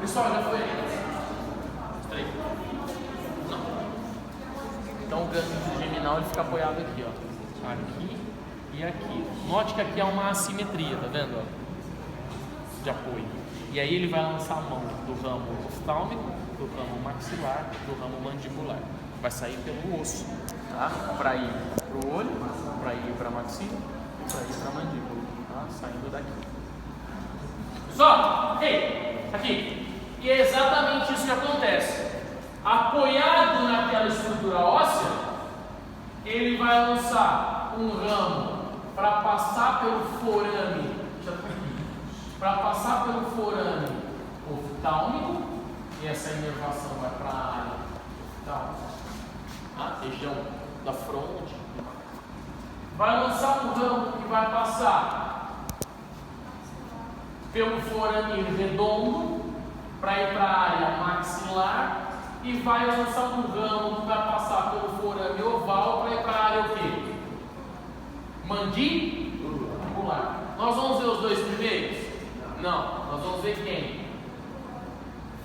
Pessoal, já foi? Mostrei? Não. Então o gânglio trigeminal ele fica apoiado aqui, ó. Aqui e aqui. Note que aqui há uma assimetria, tá vendo? Ó? De apoio. E aí ele vai lançar a mão do ramo oftálmico, do ramo maxilar, do ramo mandibular. Vai sair pelo osso, tá? Para ir para o olho, para ir para a maxila e para ir para a mandíbula, tá? Saindo daqui. Pessoal, ei, aqui. E é exatamente isso que acontece. Apoiado naquela estrutura óssea, ele vai lançar um ramo para passar pelo forame, para passar pelo forame oftálmico, e essa inervação vai para a área oftálmica, a região da fronte. Vai lançar um ramo que vai passar pelo forame redondo, para ir para a área maxilar e vai lançar um ramo que vai passar pelo forame oval para ir para a área o quê? Mandibular. Nós vamos ver os dois primeiros? Não, nós vamos ver quem?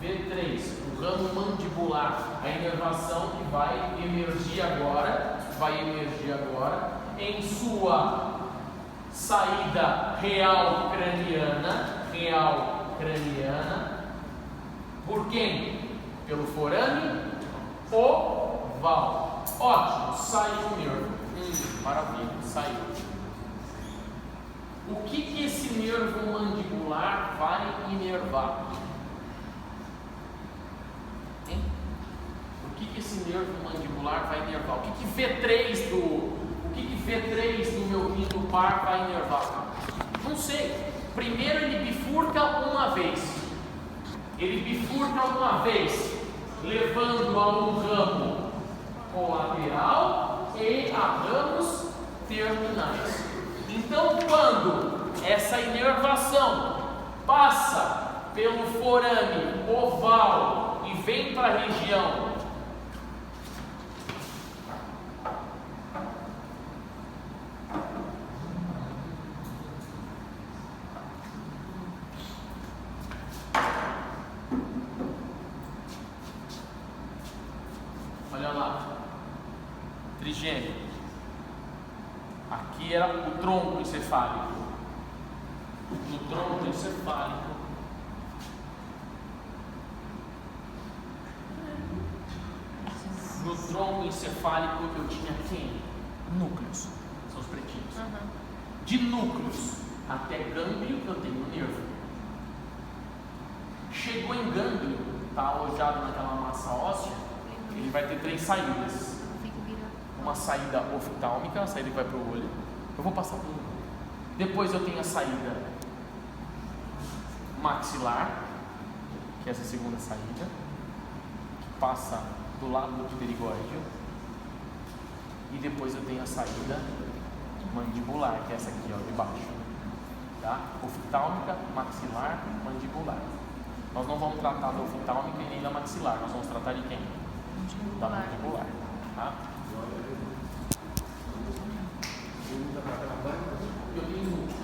V3, o ramo mandibular, a inervação que vai emergir agora em sua saída real craniana, por quem? Pelo forame oval. Ótimo, saiu o nervo. Maravilha, saiu. O que esse nervo mandibular vai inervar? Hein? O que esse nervo mandibular vai inervar? O que V3 do meu quinto par vai inervar? Não sei. Primeiro ele bifurca uma vez. Levando a um ramo colateral e a ramos terminais. Então, quando essa inervação passa pelo forame oval e vem para a região trigêmeo, aqui era o tronco encefálico. No tronco encefálico eu tinha quem? Núcleos, são os pretinhos. De núcleos até gânglio eu tenho um nervo. Chegou em gânglio, está alojado naquela massa óssea, ele vai ter 3 saídas. Uma saída oftálmica, a saída que vai para o olho. Eu vou passar por um. Depois eu tenho a saída maxilar, que é essa segunda saída, que passa do lado do pterigóide. E depois eu tenho a saída mandibular, que é essa aqui, ó, de baixo. Tá? Oftálmica, maxilar, mandibular. Nós não vamos tratar da oftálmica e nem da maxilar, nós vamos tratar de quem? Da mandibular. Tá? Eu tenho núcleos.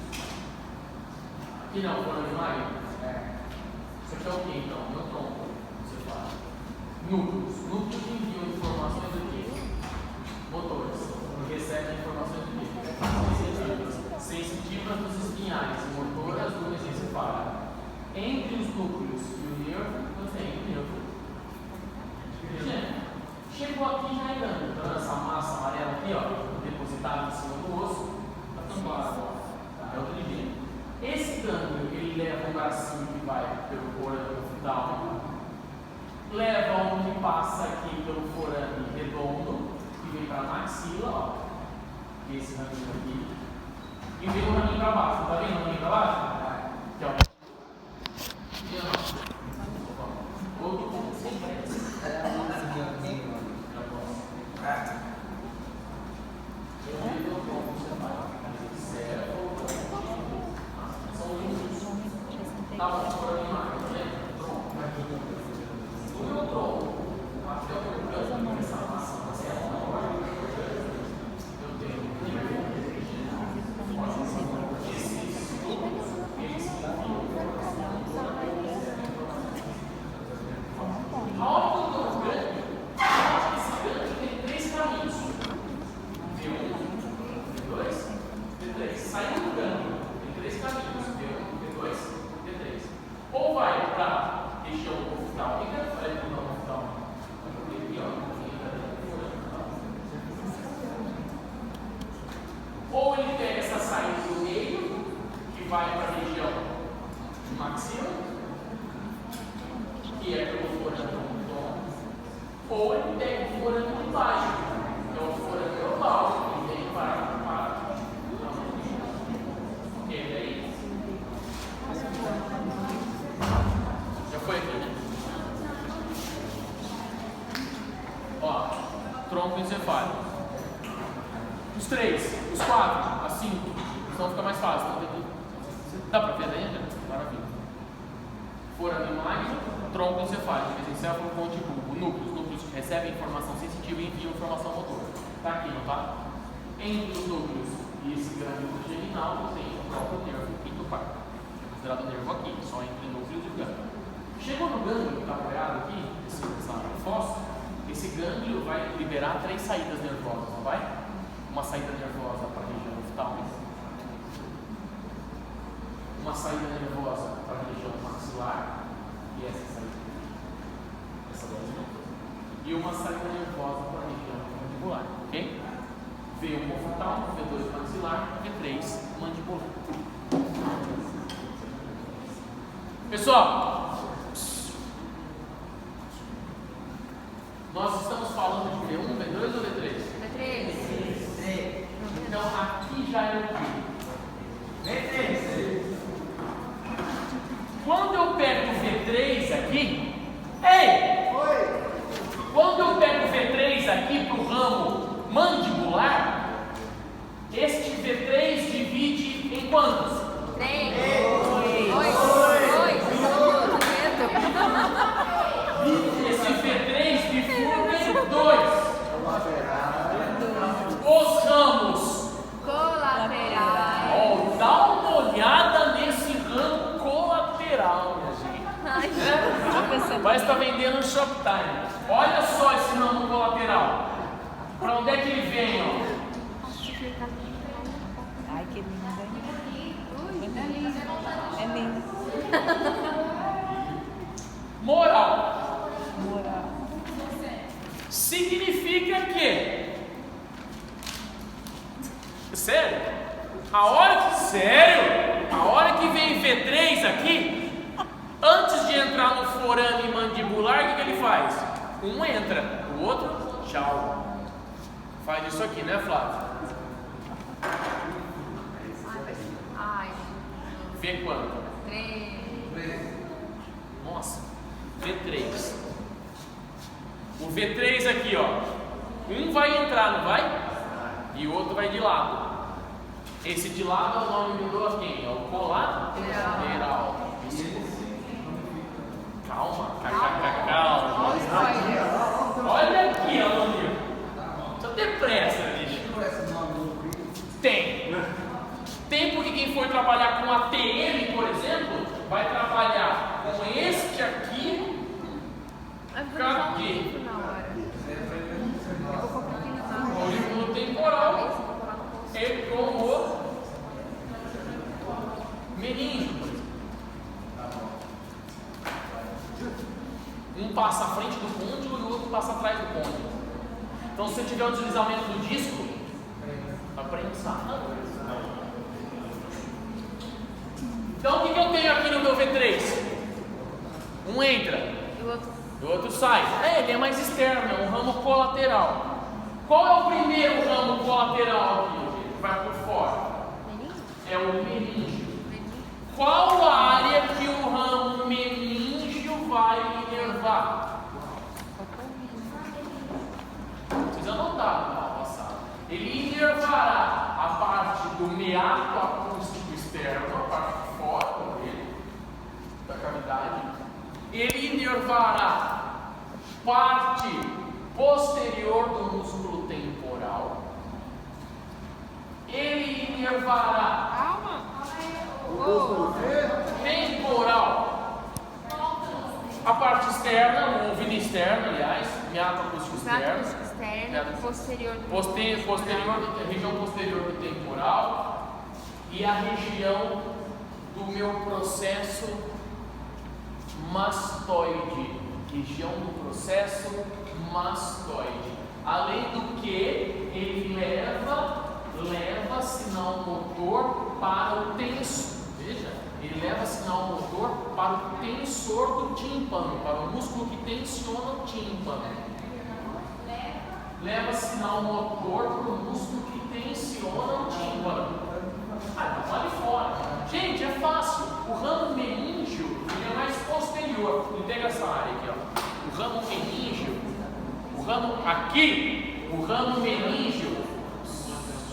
Aqui não, forma de Maia? Isso aqui é o que então? Meu tronco. Você fala. Núcleos. Núcleos que enviam informações do quê? Motores. Recebem informações do quê? Sensitivas dos espinhais, motoras do mesencefálico. Entre os núcleos e o nervo, eu tenho o nervo. Chegou aqui já é grande. Então essa massa amarela aqui, ó, depositada em cima do osso, está tampado. É o trigêmeo. Esse gânglio, ele leva um bracinho que vai pelo forame oftálmico, leva um que passa aqui pelo forame redondo, que vem para a maxila, ó, esse raminho aqui, e vem o raminho para baixo. Tá vendo o raminho para baixo? Que é o outro ponto sem pressa. Tá bom, por aí mais, né? O meu tronco, até o meu canto, essa massa maior, eu tenho a hora que eu estou grande, esse grande tem 3 caminhos. V1, V2, V3. Saindo do grande, tem 3 caminhos. V1, V2, V3. Ou vai para a região oftálmica, vai para a oftálmica. Ou ele pega essa saída do meio, que vai para a região de maxila, que é pelo forame redondo, ou ele pega o forame de baixo, que é o forame oval, que vem para ele aí. Já foi aqui, né? Ó, tronco encefálico. Os 3, os 4, as 5, senão fica mais fácil. Dá para ver ainda? Maravilha. Forame magno. tronco encefálico, mesencéfalo, ponte e bulbo. Núcleos. Núcleos recebem informação sensitiva e enviam informação motora. Está aqui, não está? Entre os núcleos e esse gânglio trigeminal tem o próprio nervo endocarpo. É considerado nervo aqui, só entre núcleos e gânglio. Chegou no gânglio que está apoiado aqui, essa fossa, esse gânglio vai liberar 3 saídas nervosas, não vai? Uma saída nervosa para a região oftálmica, uma saída nervosa para a região maxilar, e essa saída, essa dose, e uma saída nervosa para a região mandibular, ok? V1 oftálmico, V2 maxilar, V3 mandibular. Pessoal, nós estamos falando de V1, V2 ou V3? V3. Então aqui já é o quê? V3. Quando eu pego o V3 aqui, quando eu pego o V3 aqui para o ramo mandibular, este V3 divide em quantos? 3. 2. Esse V3 bifurca em 2. Os ramos. Colaterais. Oh, dá uma olhada nesse ramo colateral, minha gente. Parece que está vendendo no Shoptime. Olha só esse ramo colateral. Para onde é que ele vem? Ó? Ai, que lindo. É lindo. Moral. Moral. Significa que, sério, a hora que vem V3 aqui, antes de entrar no forame mandibular, o que ele faz? Um entra, o outro, tchau. Faz isso aqui, né, Flávio? Ai. V quanto? 3. Nossa, V3. O V3 aqui, ó. Um vai entrar, não vai? E o outro vai de lado. Esse de lado é o nome que mudou a quem? É o colateral. Calma, calma. Olha aqui, Alaninho. Só ter pressa, bicho. Tem. Tem porque quem for trabalhar com ATM, por exemplo, vai trabalhar com este aqui. Cadê? Olho temporal. Ele com o meningo. Um passa à frente do côndilo e o outro passa atrás do côndilo. Então, se você tiver o deslizamento do disco, vai prensar. Então, o que eu tenho aqui no meu V3? Um entra, o outro sai. Ele é mais externo, é um ramo colateral. Qual é o primeiro ramo colateral aqui? Que vai por fora? É o meníngeo. Qual a área que o ramo meníngeo vai inervar? Vocês anotaram na aula passada. Ele inervará a parte do meato acústico externo, a parte de fora dele, da cavidade. Ele inervará parte posterior do músculo temporal. Ele inervará temporal, a parte externa, o ouvido externo, aliás, meato acústico externo, Posterior do região posterior do temporal e a região do meu processo mastoide, região do processo mastoide. Além do que ele leva sinal motor para o tensor. Veja, ele leva sinal motor para o tensor do tímpano, para o músculo que tensiona o tímpano. Leva sinal motor para o músculo que tensiona o tímpano. Ah, não vale fora. Gente, é fácil. O ramo meníngeo ele é mais posterior. Não pega essa área aqui, ó. O ramo meníngeo, o ramo meníngeo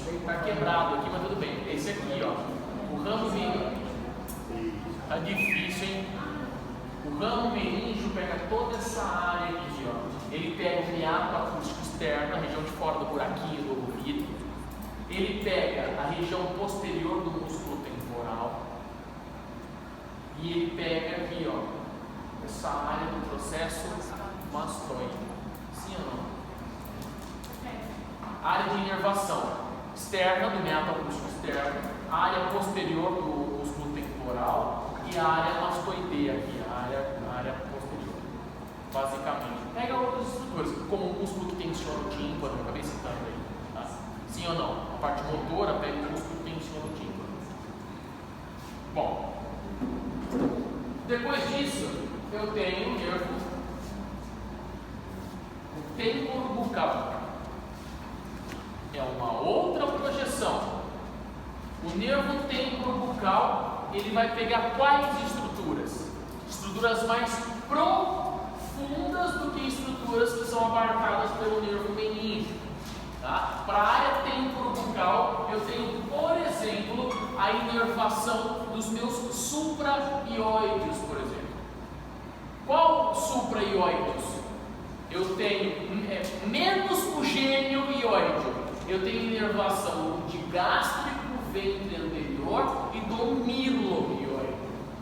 está quebrado aqui, mas tudo bem. Esse aqui, ó. O ramo meníngeo. Tá difícil, hein? O ramo meníngeo meninge pega toda essa área aqui, ó. Ele pega o meato acústico externo, a região de fora do buraquinho do ouvido. Ele pega a região posterior do músculo temporal. E ele pega aqui, ó, essa área do processo mastoide. Sim ou não? Área de inervação externa do meato acústico externo, a área posterior do músculo temporal e a área mastoidea aqui, a área posterior, basicamente. Pega outras estruturas, como o músculo que tensiona o tímpano, eu acabei citando aí, tá? Sim ou não? A parte motora pega o músculo que tensiona o tímpano. Bom, depois disso, eu tenho o nervo temporobucal. É uma outra projeção. O nervo temporobucal, ele vai pegar quais estruturas? Estruturas mais profundas do que estruturas que são abarcadas pelo nervo meninge. Tá? Para a área temporobucal, eu tenho, por exemplo, a inervação dos meus supraioides, por exemplo. Qual supraioides? Eu tenho menos o gênio ióide. Eu tenho inervação de gástrico, ventre anterior e do miloioide.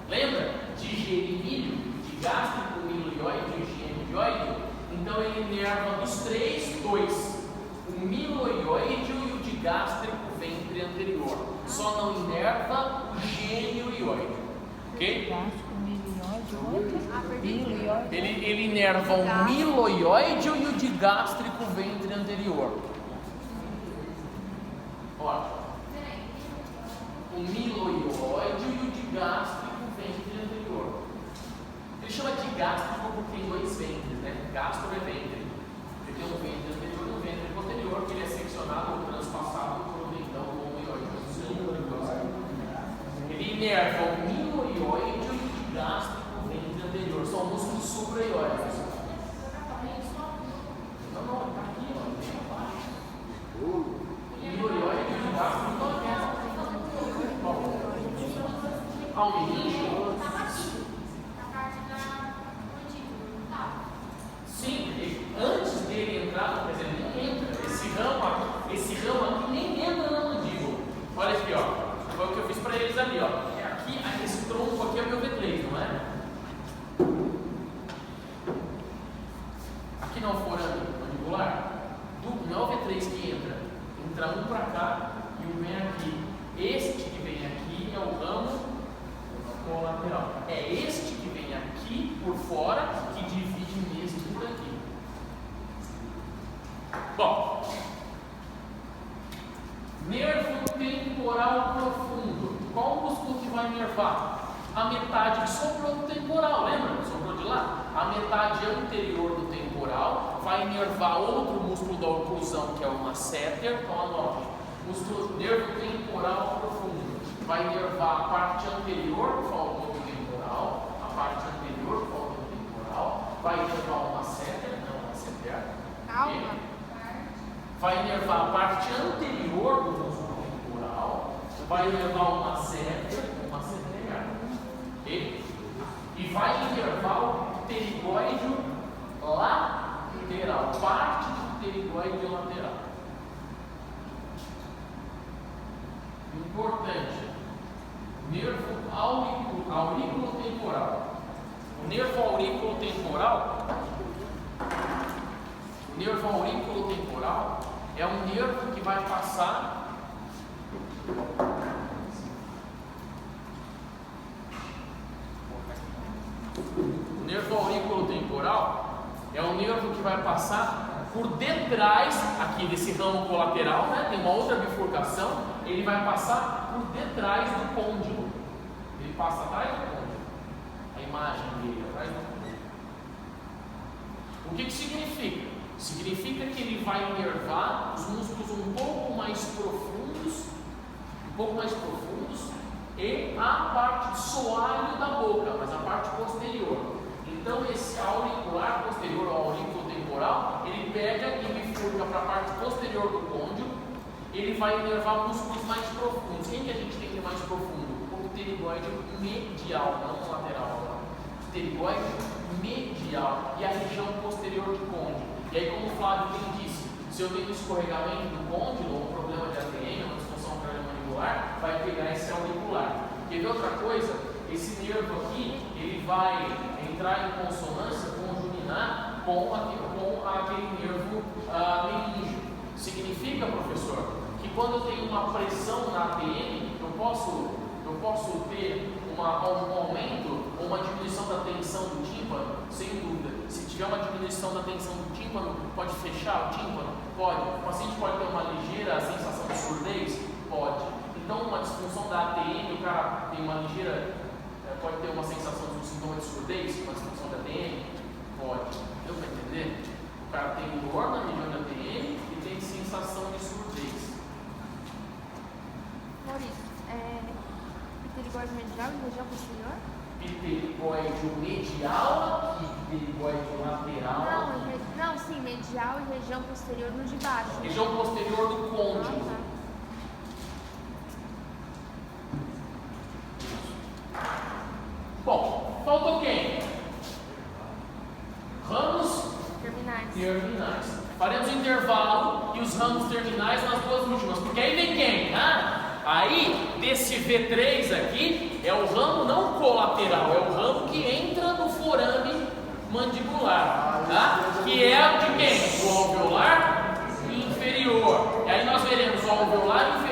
Lembra? De gerimílio, de gástrico, miloioide e gemioide? Então ele inerva dos três, dois. O miloioide e o de gástrico, ventre anterior. Só não inerva o genioide. Ok? Ele inerva o miloioide e o de gástrico, ventre anterior. Ó, o miloioide e o de gástrico, ventre anterior. Ele chama de gástrico porque tem dois ventres, né? Gastro é ventre. Ele tem um ventre anterior e um ventre posterior, que ele é seccionado ou transpassado por um dentão ou um mioide. Ele inerva o miloioide e o de gástrico, ventre anterior. São músculos supraioides. Não, tá aqui, ó, bem abaixo. Miloioide e o de gástrico estão aqui. Ao meninge? Sim, antes dele entrar, quer dizer, nem entra. Esse ramo aqui nem entra na mandíbula. Olha aqui, ó. Foi o que eu fiz para eles ali, ó. Aqui, esse tronco aqui é o meu V3, não é? Aqui não for mandibular, não é o V3 que entra. Entra um para cá e um vem aqui. Este que vem aqui é o ramo colateral. É este que vem aqui por fora que divide mesmo por aqui. Bom, nervo temporal profundo. Qual músculo que vai nervar? A metade que sobrou do temporal, lembra? Sobrou de lá? A metade anterior do temporal vai nervar outro músculo da oclusão, que é o masseter, então anote. Músculo nervo temporal profundo. Vai nervar a parte anterior do falcão temporal, a parte anterior do falcão temporal, vai nervar o masseter, não, masseter. Calma. Vai nervar a parte anterior do músculo temporal, vai nervar o masseter, okay? E vai inervar o pterigoide lateral, parte do pterigoide lateral. Importante, nervo aurículo-temporal. O nervo aurículo-temporal é um nervo que vai passar por detrás aqui desse ramo colateral, né? Tem uma outra bifurcação, ele vai passar por detrás do côndilo. Ele passa atrás do côndilo. A imagem dele atrás do côndilo. O que significa? Significa que ele vai inervar os músculos um pouco mais profundos e a parte do soalho da boca, mas a parte posterior. Então esse auricular posterior, o aurículo temporal, ele pega e bifurca para a parte posterior do côndilo, ele vai inervar músculos mais profundos. Quem que a gente tem que é mais profundo? O pterigoide medial, não o lateral. Pterigoide medial. medial e a região posterior de côndilo. E aí, como o Flávio bem disse, se eu tenho escorregamento do côndilo, ou um problema de ATM, uma disfunção crânio-mandibular, vai pegar esse auricular. Quer ver outra coisa? Esse nervo aqui, ele vai entrar em consonância, conjuminar com aquele nervo meníngeo. Significa, professor, que quando eu tenho uma pressão na ATM, eu posso ter um aumento ou uma diminuição da tensão do tímpano? Sem dúvida. Se tiver uma diminuição da tensão do tímpano, pode fechar o tímpano? Pode. O paciente pode ter uma ligeira sensação de surdez? Pode. Então, uma disfunção da ATM, o cara tem uma ligeira, pode ter uma sensação de um sintoma de surdez, uma disfunção da ATM? Pode. Deu para entender? O cara tem dor na região da ATM e tem sensação de surdez. Maurício, pterigóide medial e região posterior? Pterigóide medial e pterigóide lateral. Não, sim, medial e região posterior no de baixo. Região posterior do côndilo. Bom, faltou quem? Ramos terminais. Faremos intervalo e os ramos terminais nas duas últimas, porque aí vem quem? Aí, desse V3 aqui, é o ramo não colateral, é o ramo que entra no forame mandibular, tá? Que é de quem? O alveolar inferior. E aí nós veremos o alveolar inferior